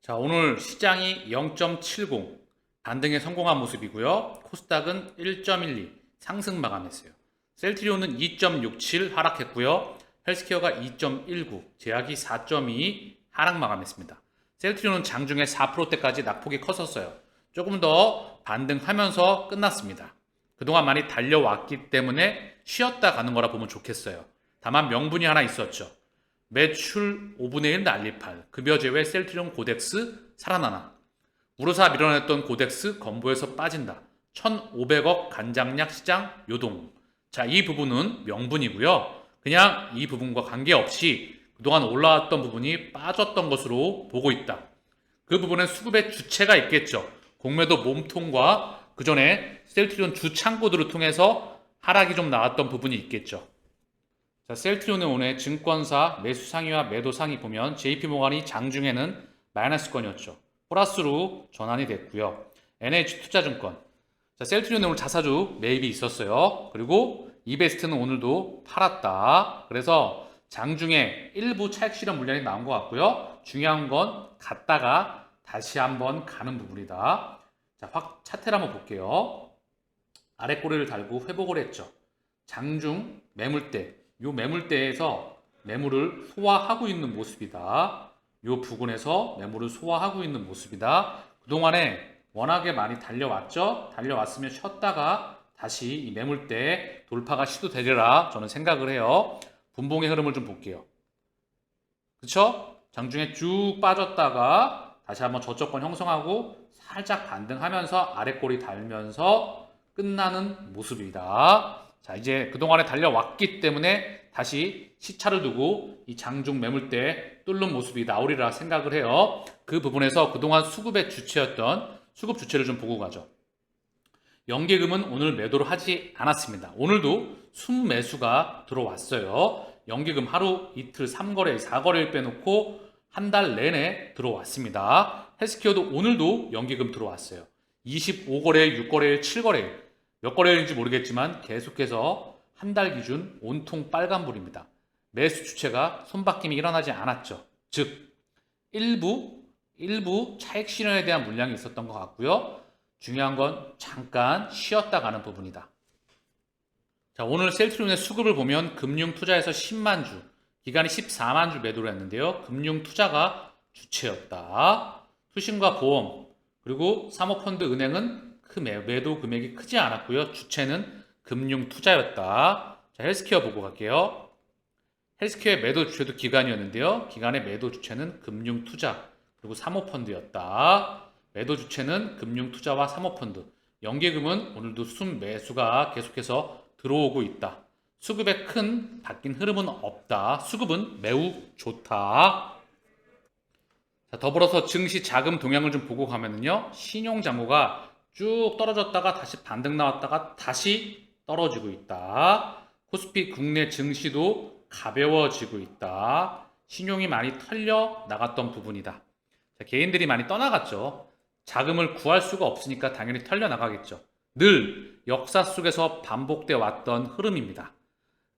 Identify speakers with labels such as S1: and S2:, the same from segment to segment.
S1: 자, 오늘 시장이 0.70 반등에 성공한 모습이고요. 코스닥은 1.12 상승 마감했어요. 셀트리온은 2.67 하락했고요. 헬스케어가 2.19, 제약이 4.2 하락 마감했습니다. 셀트리온은 장중에 4%대까지 낙폭이 컸었어요. 조금 더 반등하면서 끝났습니다. 그동안 많이 달려왔기 때문에 쉬었다 가는 거라 보면 좋겠어요. 다만 명분이 하나 있었죠. 매출 5분의 1 난리팔, 급여 제외 셀트리온 고덱스 살아나나, 우르사 밀어냈던 고덱스 건보에서 빠진다. 1,500억 간장약 시장 요동. 자, 이 부분은 명분이고요. 그냥 이 부분과 관계없이 그동안 올라왔던 부분이 빠졌던 것으로 보고 있다. 그 부분엔 수급의 주체가 있겠죠. 공매도 몸통과 그 전에 셀트리온 주 창고들을 통해서 하락이 좀 나왔던 부분이 있겠죠. 자, 셀트리온의 오늘 증권사 매수 상위와 매도 상위 보면 JP모간이 장중에는 마이너스권이었죠. 플러스로 전환이 됐고요. NH투자증권. 자, 셀트리온의 오늘 자사주 매입이 있었어요. 그리고 이베스트는 오늘도 팔았다. 그래서 장중에 일부 차익 실현 물량이 나온 것 같고요. 중요한 건 갔다가 다시 한번 가는 부분이다. 자, 차트를 한번 볼게요. 아래 꼬리를 달고 회복을 했죠. 장중 매물대. 요 매물대에서 매물을 소화하고 있는 모습이다. 요 부근에서 매물을 소화하고 있는 모습이다. 그동안에 워낙에 많이 달려왔죠. 달려왔으면 쉬었다가 다시 이 매물대 돌파가 시도되리라 저는 생각을 해요. 분봉의 흐름을 좀 볼게요. 그쵸? 장중에 쭉 빠졌다가 다시 한번 저점권 형성하고 살짝 반등하면서 아래 꼬리 달면서 끝나는 모습이다. 자, 이제 그동안에 달려왔기 때문에 다시 시차를 두고 이 장중 매물대 뚫는 모습이 나오리라 생각을 해요. 그 부분에서 그동안 수급의 주체였던 수급 주체를 좀 보고 가죠. 연계금은 오늘 매도를 하지 않았습니다. 오늘도 순매수가 들어왔어요. 연계금 하루 이틀 3거래일 4거래일 빼놓고 한 달 내내 들어왔습니다. 헬스케어도 오늘도 연계금 들어왔어요. 25거래일, 6거래일, 7거래일 몇 거래일인지 모르겠지만 계속해서 한 달 기준 온통 빨간불입니다. 매수 주체가 손바뀜이 일어나지 않았죠. 즉 일부 차익 실현에 대한 물량이 있었던 것 같고요. 중요한 건 잠깐 쉬었다 가는 부분이다. 자, 오늘 셀트리온의 수급을 보면 금융투자에서 10만 주, 기간이 14만 주 매도를 했는데요. 금융투자가 주체였다. 투신과 보험, 그리고 사모펀드 은행은 매도 금액이 크지 않았고요. 주체는 금융투자였다. 자, 헬스케어 보고 갈게요. 헬스케어의 매도 주체도 기관이었는데요. 기관의 매도 주체는 금융투자, 그리고 사모펀드였다. 매도 주체는 금융투자와 사모펀드. 연계금은 오늘도 순매수가 계속해서 들어오고 있다. 수급에 큰 바뀐 흐름은 없다. 수급은 매우 좋다. 자, 더불어서 증시 자금 동향을 좀 보고 가면은요. 신용잔고가 쭉 떨어졌다가 다시 반등 나왔다가 다시 떨어지고 있다. 코스피 국내 증시도 가벼워지고 있다. 신용이 많이 털려 나갔던 부분이다. 자, 개인들이 많이 떠나갔죠. 자금을 구할 수가 없으니까 당연히 털려 나가겠죠. 늘 역사 속에서 반복돼 왔던 흐름입니다.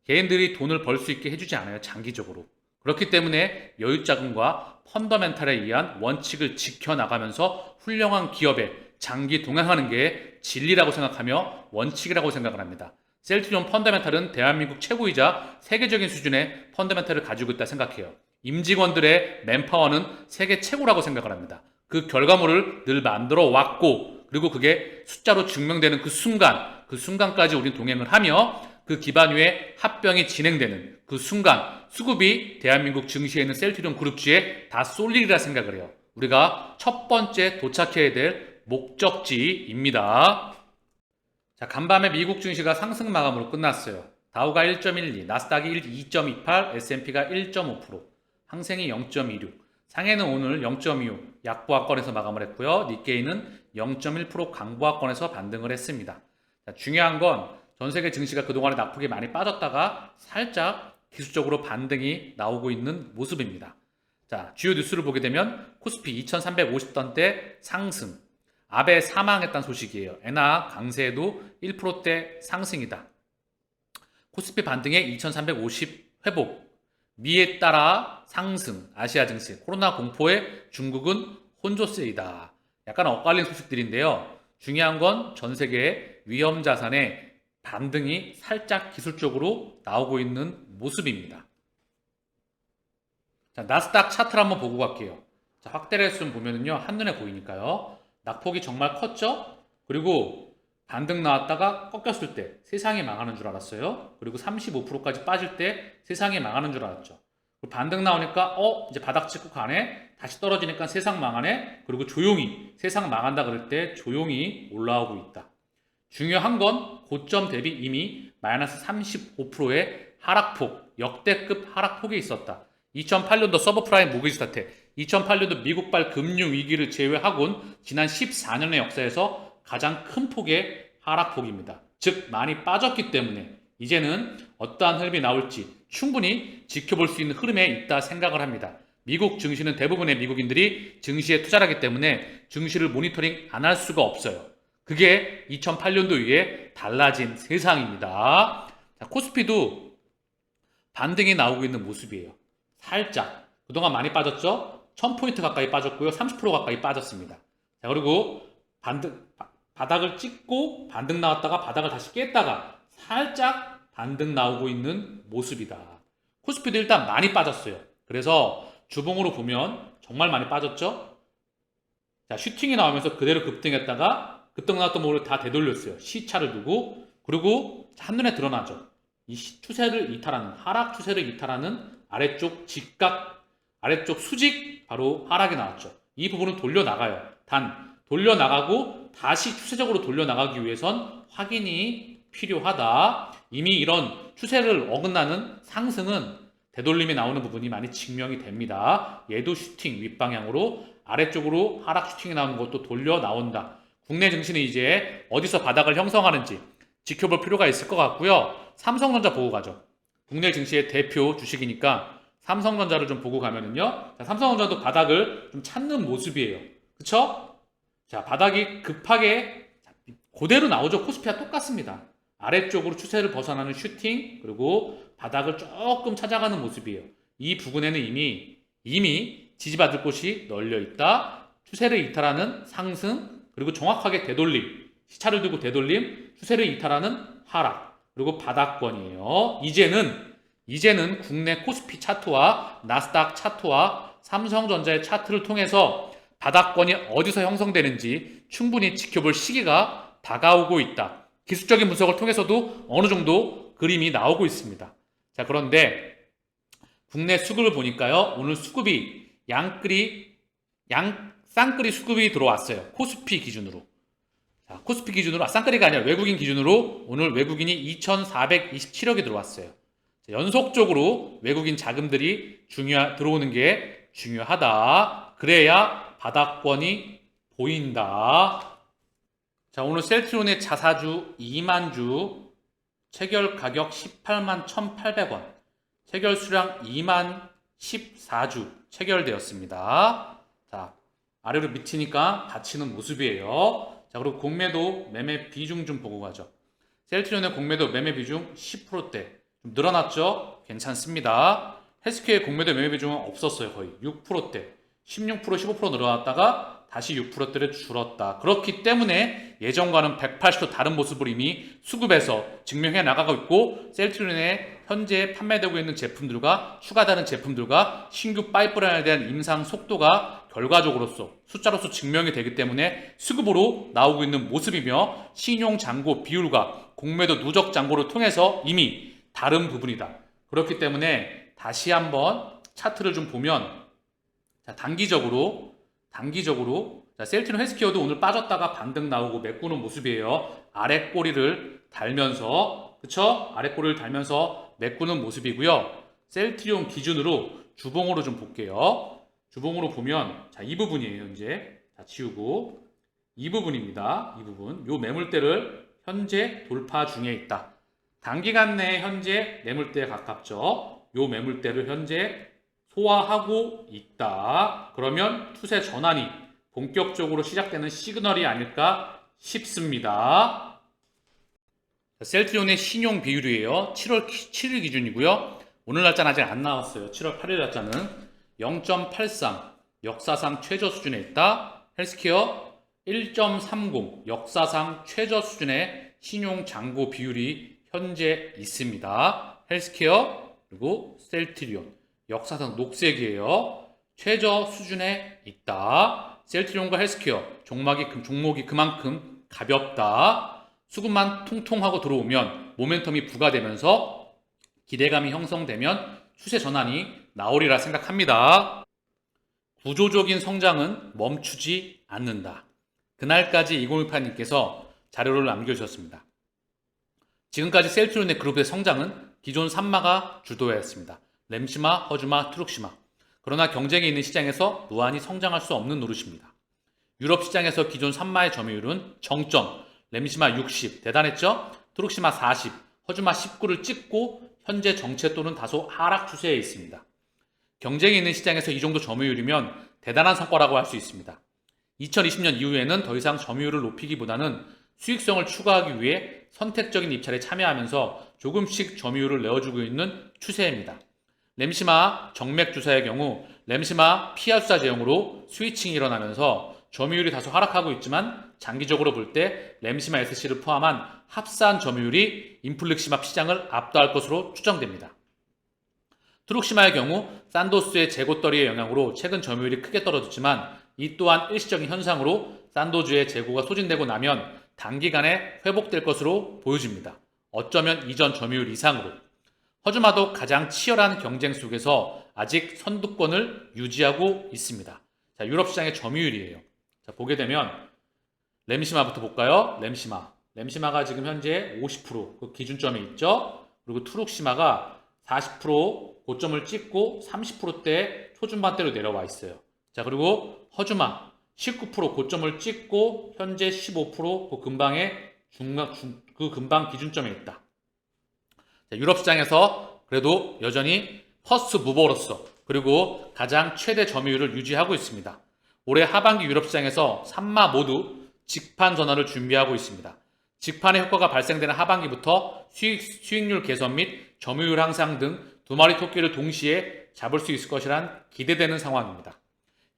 S1: 개인들이 돈을 벌 수 있게 해주지 않아요. 장기적으로. 그렇기 때문에 여유자금과 펀더멘탈에 의한 원칙을 지켜나가면서 훌륭한 기업에 장기 동행하는 게 진리라고 생각하며 원칙이라고 생각을 합니다. 셀트리온 펀더멘탈은 대한민국 최고이자 세계적인 수준의 펀더멘탈을 가지고 있다 생각해요. 임직원들의 맨파워는 세계 최고라고 생각을 합니다. 그 결과물을 늘 만들어 왔고, 그리고 그게 숫자로 증명되는 그 순간까지 우린 동행을 하며 그 기반 위에 합병이 진행되는 그 순간 수급이 대한민국 증시에 있는 셀트리온 그룹주에 다 쏠리리라 생각을 해요. 우리가 첫 번째 도착해야 될 목적지입니다. 자, 간밤에 미국 증시가 상승 마감으로 끝났어요. 다우가 1.12, 나스닥이 2.28, S&P가 1.5%, 항생이 0.26, 상해는 오늘 0.25 약보합권에서 마감을 했고요. 니케이는 0.1% 강보합권에서 반등을 했습니다. 자, 중요한 건 전 세계 증시가 그동안에 낙폭이 많이 빠졌다가 살짝 기술적으로 반등이 나오고 있는 모습입니다. 자, 주요 뉴스를 보게 되면 코스피 2350선대 상승, 아베 사망했다는 소식이에요. 엔화 강세도 1%대 상승이다. 코스피 반등에 2350 회복, 미에 따라 상승, 아시아 증시, 코로나 공포에 중국은 혼조세이다. 약간 엇갈린 소식들인데요. 중요한 건 전 세계 위험 자산의 반등이 살짝 기술적으로 나오고 있는 모습입니다. 자, 나스닥 차트를 한번 보고 갈게요. 자, 확대레스 좀 보면은요, 한눈에 보이니까요. 낙폭이 정말 컸죠? 그리고 반등 나왔다가 꺾였을 때 세상이 망하는 줄 알았어요. 그리고 35%까지 빠질 때 세상이 망하는 줄 알았죠. 반등 나오니까 이제 바닥 찍고 가네. 다시 떨어지니까 세상 망하네. 그리고 조용히 세상 망한다 그럴 때 조용히 올라오고 있다. 중요한 건 고점 대비 이미 마이너스 35%의 하락폭, 역대급 하락폭이 있었다. 2008년도 서브프라임 모기지 사태, 2008년도 미국발 금융위기를 제외하곤 지난 14년의 역사에서 가장 큰 폭의 하락폭입니다. 즉 많이 빠졌기 때문에 이제는 어떠한 흐름이 나올지 충분히 지켜볼 수 있는 흐름에 있다 생각을 합니다. 미국 증시는 대부분의 미국인들이 증시에 투자를 하기 때문에 증시를 모니터링 안 할 수가 없어요. 그게 2008년도 이후에 달라진 세상입니다. 자, 코스피도 반등이 나오고 있는 모습이에요. 살짝 그동안 많이 빠졌죠? 1000포인트 가까이 빠졌고요. 30% 가까이 빠졌습니다. 자, 그리고 바닥을 찍고 반등 나왔다가 바닥을 다시 깼다가 살짝 반등 나오고 있는 모습이다. 코스피도 일단 많이 빠졌어요. 그래서 주봉으로 보면 정말 많이 빠졌죠? 자, 슈팅이 나오면서 그대로 급등했다가 급등 나왔던 모를 다 되돌렸어요. C차를 두고. 그리고 한눈에 드러나죠. 이 추세를 이탈하는, 하락 추세를 이탈하는 아래쪽 직각, 아래쪽 수직 바로 하락이 나왔죠. 이 부분은 돌려나가요. 단 돌려나가고 다시 추세적으로 돌려나가기 위해선 확인이 필요하다. 이미 이런 추세를 어긋나는 상승은 되돌림이 나오는 부분이 많이 증명이 됩니다. 얘도 슈팅 윗방향으로 아래쪽으로 하락 슈팅이 나오는 것도 돌려 나온다. 국내 증시는 이제 어디서 바닥을 형성하는지 지켜볼 필요가 있을 것 같고요. 삼성전자 보고 가죠. 국내 증시의 대표 주식이니까 삼성전자를 좀 보고 가면은요. 자, 삼성전자도 바닥을 좀 찾는 모습이에요. 그쵸? 자, 바닥이 급하게 그대로 나오죠. 코스피와 똑같습니다. 아래쪽으로 추세를 벗어나는 슈팅, 그리고 바닥을 조금 찾아가는 모습이에요. 이 부분에는 이미 지지받을 곳이 널려 있다. 추세를 이탈하는 상승, 그리고 정확하게 되돌림, 시차를 두고 되돌림, 추세를 이탈하는 하락, 그리고 바닥권이에요. 이제는 국내 코스피 차트와 나스닥 차트와 삼성전자의 차트를 통해서 바닥권이 어디서 형성되는지 충분히 지켜볼 시기가 다가오고 있다. 기술적인 분석을 통해서도 어느 정도 그림이 나오고 있습니다. 자, 그런데 국내 수급을 보니까요. 오늘 수급이 쌍끌이 수급이 들어왔어요. 코스피 기준으로. 자, 코스피 기준으로, 쌍끌이가 아니라 외국인 기준으로 오늘 외국인이 2,427억이 들어왔어요. 자, 연속적으로 외국인 자금들이 들어오는 게 중요하다. 그래야 바닥권이 보인다. 자, 오늘 셀트리온의 자사주 2만 주, 체결 가격 18만 1,800원, 체결 수량 2만 14주 체결되었습니다. 자, 아래로 밑이니까 받치는 모습이에요. 자, 그리고 공매도 매매 비중 좀 보고 가죠. 셀트리온의 공매도 매매 비중 10%대 좀 늘어났죠? 괜찮습니다. 헬스케어의 공매도 매매 비중은 없었어요. 거의 6%대 16% 15% 늘어났다가 다시 6%대를 줄었다. 그렇기 때문에 예전과는 180도 다른 모습을 이미 수급에서 증명해 나가고 있고, 셀트리온에 현재 판매되고 있는 제품들과 추가되는 제품들과 신규 파이프라인에 대한 임상 속도가 결과적으로서 숫자로서 증명이 되기 때문에 수급으로 나오고 있는 모습이며, 신용 잔고 비율과 공매도 누적 잔고를 통해서 이미 다른 부분이다. 그렇기 때문에 다시 한번 차트를 좀 보면, 자, 단기적으로 자, 셀트리온 헬스케어도 오늘 빠졌다가 반등 나오고 메꾸는 모습이에요. 아래 꼬리를 달면서, 그쵸? 아래 꼬리를 달면서 메꾸는 모습이고요. 셀트리온 기준으로 주봉으로 좀 볼게요. 주봉으로 보면, 자, 이 부분이에요. 이제 자, 지우고 이 부분입니다. 이 부분, 요 매물대를 현재 돌파 중에 있다. 단기간 내에 현재 매물대에 가깝죠. 요 매물대를 현재 소화하고 있다. 그러면 추세 전환이 본격적으로 시작되는 시그널이 아닐까 싶습니다. 셀트리온의 신용 비율이에요. 7월 7일 기준이고요. 오늘 날짜는 아직 안 나왔어요. 7월 8일 날짜는 0.83, 역사상 최저 수준에 있다. 헬스케어 1.30 역사상 최저 수준의 신용 잔고 비율이 현재 있습니다. 헬스케어 그리고 셀트리온 역사상 녹색이에요. 최저 수준에 있다. 셀트리온과 헬스케어 종목이 그만큼 가볍다. 수급만 통통하고 들어오면 모멘텀이 부과되면서 기대감이 형성되면 추세 전환이 나오리라 생각합니다. 구조적인 성장은 멈추지 않는다. 그날까지 2018님께서 자료를 남겨주셨습니다. 지금까지 셀트리온의 그룹의 성장은 기존 3마가 주도했습니다. 램시마, 허즈마, 트룩시마. 그러나 경쟁이 있는 시장에서 무한히 성장할 수 없는 노릇입니다. 유럽 시장에서 기존 3마의 점유율은 정점, 램시마 60, 대단했죠? 트룩시마 40, 허즈마 19를 찍고 현재 정체 또는 다소 하락 추세에 있습니다. 경쟁이 있는 시장에서 이 정도 점유율이면 대단한 성과라고 할 수 있습니다. 2020년 이후에는 더 이상 점유율을 높이기보다는 수익성을 추가하기 위해 선택적인 입찰에 참여하면서 조금씩 점유율을 내어주고 있는 추세입니다. 램시마 정맥 주사의 경우 램시마 피하 주사 제형으로 스위칭이 일어나면서 점유율이 다소 하락하고 있지만 장기적으로 볼 때 램시마 SC를 포함한 합산 점유율이 인플릭시마 시장을 압도할 것으로 추정됩니다. 트룩시마의 경우 산도스의 재고떨이의 영향으로 최근 점유율이 크게 떨어졌지만 이 또한 일시적인 현상으로 산도주의 재고가 소진되고 나면 단기간에 회복될 것으로 보여집니다. 어쩌면 이전 점유율 이상으로. 허즈마도 가장 치열한 경쟁 속에서 아직 선두권을 유지하고 있습니다. 자, 유럽 시장의 점유율이에요. 자, 보게 되면 램시마부터 볼까요? 램시마가 지금 현재 50%그 기준점에 있죠. 그리고 트룩시마가 40% 고점을 찍고 30%대 초중반대로 내려와 있어요. 자, 그리고 허즈마 19% 고점을 찍고 현재 15% 그 근방 기준점에 있다. 자, 유럽 시장에서 그래도 여전히 퍼스트 무버로서 그리고 가장 최대 점유율을 유지하고 있습니다. 올해 하반기 유럽 시장에서 3마 모두 직판 전환을 준비하고 있습니다. 직판의 효과가 발생되는 하반기부터 수익률 개선 및 점유율 향상 등 두 마리 토끼를 동시에 잡을 수 있을 것이란 기대되는 상황입니다.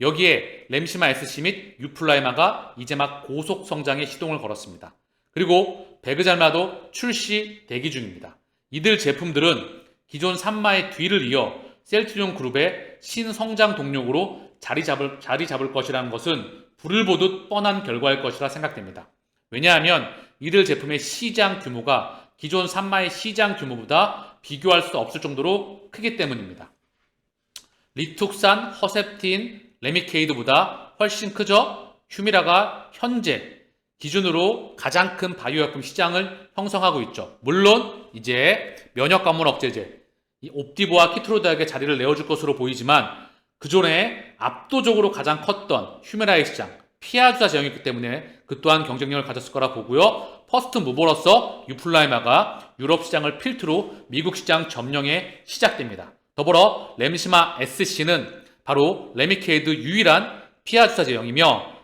S1: 여기에 램시마 SC 및 유플라이마가 이제 막 고속 성장에 시동을 걸었습니다. 그리고 베그잘마도 출시 대기 중입니다. 이들 제품들은 기존 3마의 뒤를 이어 셀트리온 그룹의 신성장 동력으로 자리 잡을 것이라는 것은 불을 보듯 뻔한 결과일 것이라 생각됩니다. 왜냐하면 이들 제품의 시장 규모가 기존 3마의 시장 규모보다 비교할 수 없을 정도로 크기 때문입니다. 리툭산, 허셉틴, 레미케이드보다 훨씬 크죠? 휴미라가 현재 기준으로 가장 큰 바이오약품 시장을 형성하고 있죠. 물론 이제 면역관문 억제제, 이 옵디보와 키트로드에게 자리를 내어줄 것으로 보이지만 그전에 압도적으로 가장 컸던 휴메라의 시장, 피아주사 제형이기 때문에 그 또한 경쟁력을 가졌을 거라 보고요. 퍼스트 무버로서 유플라이마가 유럽 시장을 필두로 미국 시장 점령에 시작됩니다. 더불어 램시마 SC는 바로 레미케이드 유일한 피아주사 제형이며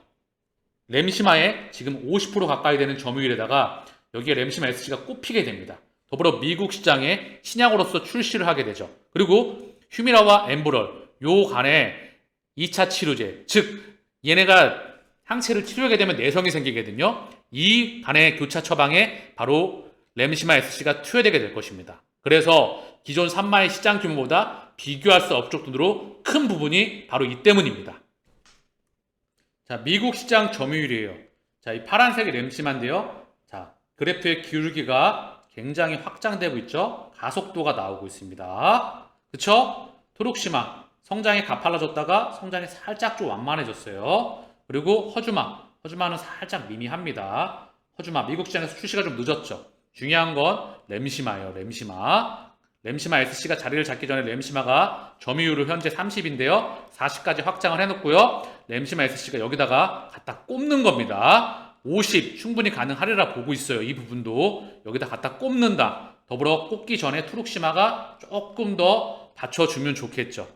S1: 램시마의 지금 50% 가까이 되는 점유율에다가 여기에 램시마 SC가 꼽히게 됩니다. 더불어 미국 시장에 신약으로서 출시를 하게 되죠. 그리고 휴미라와 엠브럴 요 간에 2차 치료제, 즉 얘네가 항체를 치료하게 되면 내성이 생기거든요. 이 간의 교차 처방에 바로 램시마 SC가 투여되게 될 것입니다. 그래서 기존 3마의 시장 규모보다 비교할 수 없을 정도로 큰 부분이 바로 이 때문입니다. 자, 미국 시장 점유율이에요. 자, 이 파란색이 램시마인데요. 자, 그래프의 기울기가 굉장히 확장되고 있죠. 가속도가 나오고 있습니다. 그쵸? 트룩시마 성장이 가팔라졌다가 성장이 살짝 좀 완만해졌어요. 그리고 허즈마는 살짝 미미합니다. 허즈마 미국 시장에서 출시가 좀 늦었죠. 중요한 건 램시마예요. 램시마 SC가 자리를 잡기 전에 램시마가 점유율을 현재 30인데요. 40까지 확장을 해놓고요. 램시마 SC가 여기다가 갖다 꼽는 겁니다. 50 충분히 가능하리라 보고 있어요. 이 부분도 여기다 갖다 꼽는다. 더불어 꼽기 전에 트룩시마가 조금 더 받쳐주면 좋겠죠.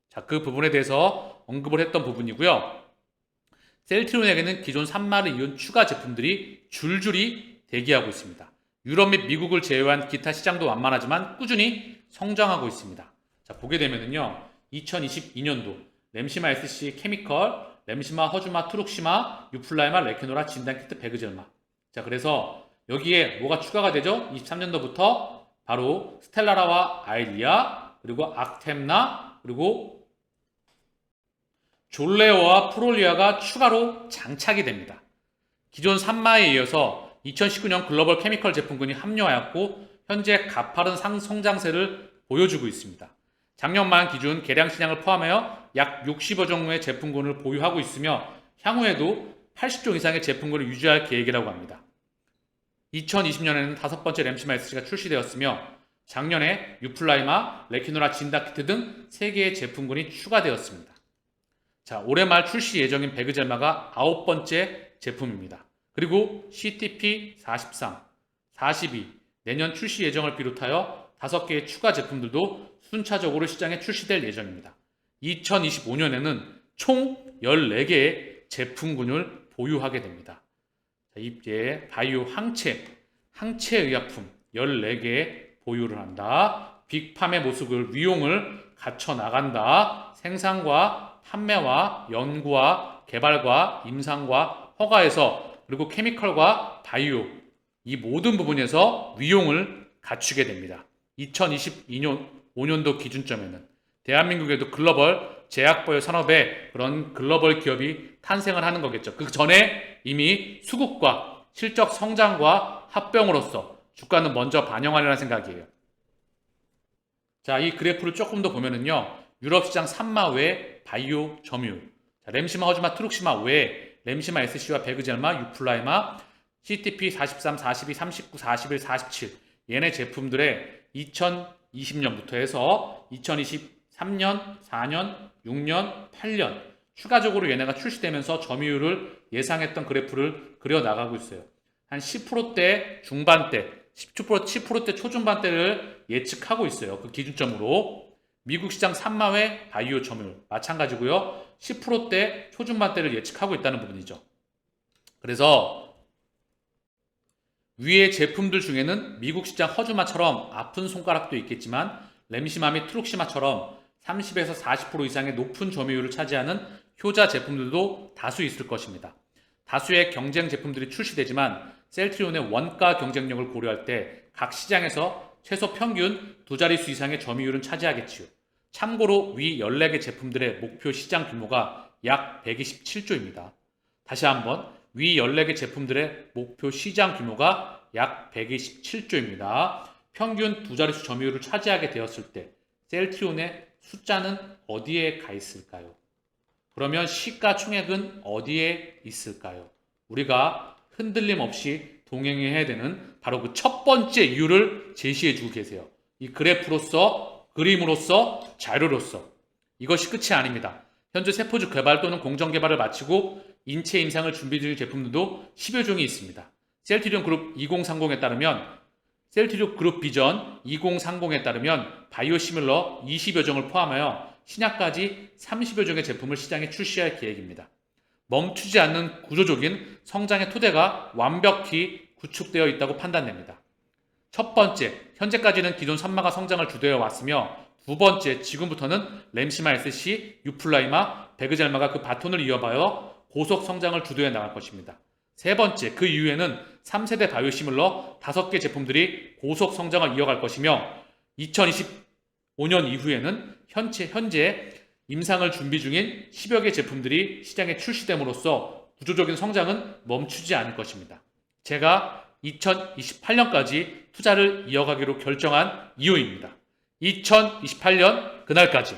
S1: 자, 그 부분에 대해서 언급을 했던 부분이고요. 셀트리온에게는 기존 3마를 이은 추가 제품들이 줄줄이 대기하고 있습니다. 유럽 및 미국을 제외한 기타 시장도 완만하지만 꾸준히 성장하고 있습니다. 자, 보게 되면은요, 2022년도 램시마 SC 케미컬, 램시마, 허주마, 트룩시마, 유플라이마, 레케노라, 진단키트, 베그젤마. 자, 그래서 여기에 뭐가 추가가 되죠? 23년도부터 바로 스텔라라와 아이리아, 그리고 악템나, 그리고 졸레오와 프롤리아가 추가로 장착이 됩니다. 기존 3마에 이어서 2019년 글로벌 케미컬 제품군이 합류하였고 현재 가파른 성장세를 보여주고 있습니다. 작년 말 기준 계량 시장을 포함하여 약 60여 종류의 제품군을 보유하고 있으며 향후에도 80종 이상의 제품군을 유지할 계획이라고 합니다. 2020년에는 5번째 램시마 SC가 출시되었으며 작년에 유플라이마, 레키노라, 진다키트 등 3개의 제품군이 추가되었습니다. 자, 올해 말 출시 예정인 베그젤마가 9번째 제품입니다. 그리고 CTP43, 42, 내년 출시 예정을 비롯하여 5개의 추가 제품들도 순차적으로 시장에 출시될 예정입니다. 2025년에는 총 14개의 제품군을 보유하게 됩니다. 자, 이제 바이오 항체의약품 14개 보유를 한다. 빅팜의 모습을 위용을 갖춰 나간다. 생산과 판매와 연구와 개발과 임상과 허가에서 그리고 케미컬과 바이오 이 모든 부분에서 위용을 갖추게 됩니다. 2025년도 기준점에는 대한민국에도 글로벌 제약바이오 산업에 그런 글로벌 기업이 탄생을 하는 거겠죠. 그 전에 이미 수급과 실적 성장과 합병으로서 주가는 먼저 반영하려는 생각이에요. 자, 이 그래프를 조금 더 보면은요, 유럽 시장 3마 외 바이오 점유율, 램시마, 허주마, 트룩시마 외 램시마 SC와 베그젤마, 유플라이마, CTP 43, 42, 39, 41, 47 얘네 제품들의 2020년부터 해서 2023년, 4년, 6년, 8년 추가적으로 얘네가 출시되면서 점유율을 예상했던 그래프를 그려나가고 있어요. 한 10%대 중반대, 10%대 초중반대를 예측하고 있어요. 그 기준점으로. 미국 시장 3마회 바이오 점유율 마찬가지고요. 10%대 초중반대를 예측하고 있다는 부분이죠. 그래서 위의 제품들 중에는 미국 시장 허주마처럼 아픈 손가락도 있겠지만 램시마 및 트룩시마처럼 30에서 40% 이상의 높은 점유율을 차지하는 효자 제품들도 다수 있을 것입니다. 다수의 경쟁 제품들이 출시되지만 셀트리온의 원가 경쟁력을 고려할 때 각 시장에서 최소 평균 2자릿수 이상의 점유율은 차지하겠지요. 참고로 위 14개 제품들의 목표 시장 규모가 약 127조입니다. 다시 한번 위 14개 제품들의 목표 시장 규모가 약 127조입니다. 평균 2자릿수 점유율을 차지하게 되었을 때 셀트리온의 숫자는 어디에 가 있을까요? 그러면 시가총액은 어디에 있을까요? 우리가 흔들림 없이 동행해야 되는 바로 그 첫 번째 이유를 제시해주고 계세요. 이 그래프로서, 그림으로서, 자료로서. 이것이 끝이 아닙니다. 현재 세포주 개발 또는 공정 개발을 마치고 인체 임상을 준비 중인 제품들도 10여 종이 있습니다. 셀트리온 그룹 2030에 따르면 셀트리온 그룹 비전 2030에 따르면 바이오시밀러 20여 종을 포함하여 신약까지 30여 종의 제품을 시장에 출시할 계획입니다. 멈추지 않는 구조적인 성장의 토대가 완벽히 구축되어 있다고 판단됩니다. 첫 번째, 현재까지는 기존 3마가 성장을 주도해 왔으며 두 번째, 지금부터는 램시마 SC, 유플라이마, 베그젤마가 그 바톤을 이어봐요 고속 성장을 주도해 나갈 것입니다. 세 번째, 그 이후에는 3세대 바이오시밀러 5개 제품들이 고속 성장을 이어갈 것이며 2025년 이후에는 현재 임상을 준비 중인 10여 개 제품들이 시장에 출시됨으로써 구조적인 성장은 멈추지 않을 것입니다. 제가 2028년까지 투자를 이어가기로 결정한 이유입니다. 2028년 그날까지